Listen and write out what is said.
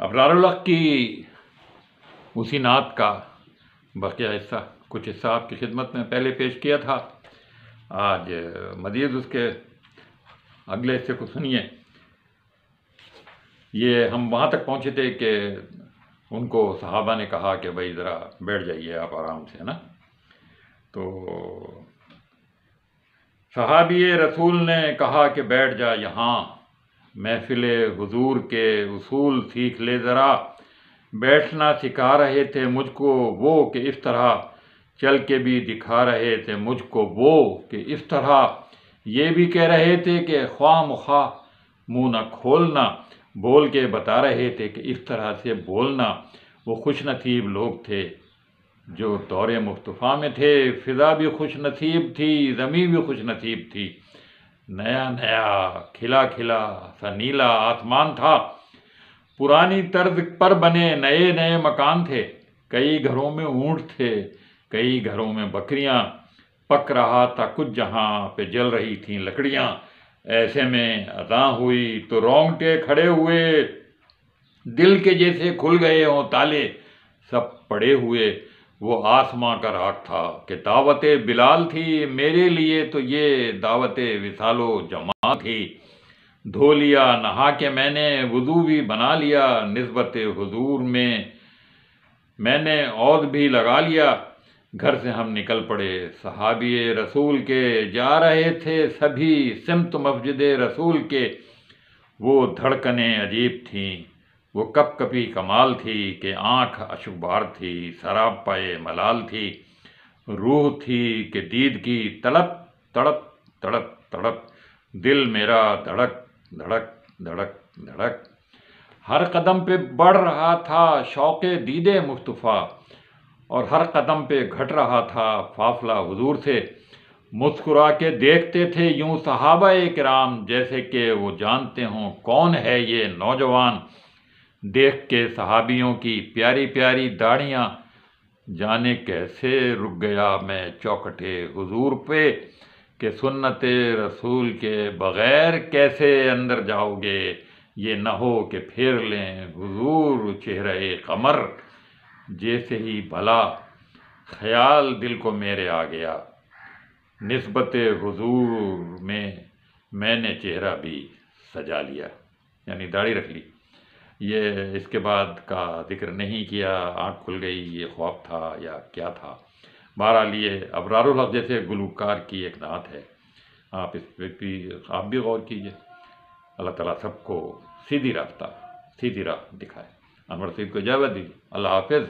ابرارالحق کی اسی نعت کا بقیہ حصہ کچھ حصہ آپ کی خدمت میں پہلے پیش کیا تھا. آج مزید اس کے اگلے حصے کو سنیے. یہ ہم وہاں تک پہنچے تھے کہ ان کو صحابہ نے کہا کہ بھائی ذرا بیٹھ جائیے آپ آرام سے، ہے نا. تو صحابی رسول نے کہا کہ بیٹھ جا یہاں، محفل حضور کے اصول سیکھ لے ذرا. بیٹھنا سکھا رہے تھے مجھ کو وہ کہ اس طرح، چل کے بھی دکھا رہے تھے مجھ کو وہ کہ اس طرح. یہ بھی کہہ رہے تھے کہ خواہ مخواہ منہ نہ کھولنا، بول کے بتا رہے تھے کہ اس طرح سے بولنا. وہ خوش نصیب لوگ تھے جو دور مصطفیٰ میں تھے. فضا بھی خوش نصیب تھی، زمین بھی خوش نصیب تھی. نیا نیا کھلا کھلا سا نیلا آسمان تھا. پرانی طرز پر بنے نئے نئے مکان تھے. کئی گھروں میں اونٹ تھے، کئی گھروں میں بکریاں. پک رہا تھا کچھ جہاں پہ جل رہی تھیں لکڑیاں. ایسے میں اذاں ہوئی تو رونگٹے کھڑے ہوئے، دل کے جیسے کھل گئے ہوں تالے. سب پڑے ہوئے وہ آسماں کا راگ تھا کہ دعوت بلال تھی. میرے لیے تو یہ دعوت وصال و جماع تھی. دھو لیا نہا کے میں نے، وضو بھی بنا لیا. نسبت حضور میں نے عود بھی لگا لیا. گھر سے ہم نکل پڑے صحابی رسول کے، جا رہے تھے سبھی سمت مسجد رسول کے. وہ دھڑکنیں عجیب تھیں، وہ کپ کپی کمال تھی کہ آنکھ اشکبار تھی، سراب پائے ملال تھی. روح تھی کہ دید کی طلب، تڑپ تڑپ تڑپ. دل میرا دھڑک دھڑک دھڑک دھڑک. ہر قدم پہ بڑھ رہا تھا شوق دید مصطفیٰ، اور ہر قدم پہ گھٹ رہا تھا فاصلہ حضور سے. مسکرا کے دیکھتے تھے یوں صحابہ کرام، جیسے کہ وہ جانتے ہوں کون ہے یہ نوجوان. دیکھ کے صحابیوں کی پیاری پیاری داڑیاں، جانے کیسے رک گیا میں چوکھٹے حضور پہ. کہ سنت رسول کے بغیر کیسے اندر جاؤ گے، یہ نہ ہو کہ پھیر لیں حضور چہرہ قمر. جیسے ہی بھلا خیال دل کو میرے آ گیا، نسبت حضور میں نے چہرہ بھی سجا لیا، یعنی داڑھی رکھ لی. یہ اس کے بعد کا ذکر نہیں کیا. آنکھ کھل گئی، یہ خواب تھا یا کیا تھا. بہرحال یہ ابرارالحق جیسے گلوکار کی ایک نعت ہے. آپ اس پہ بھی غور کیجئے. اللہ تعالیٰ سب کو سیدھی راہ دکھائے. انور سعید کو اجازت دیجیے. اللہ حافظ.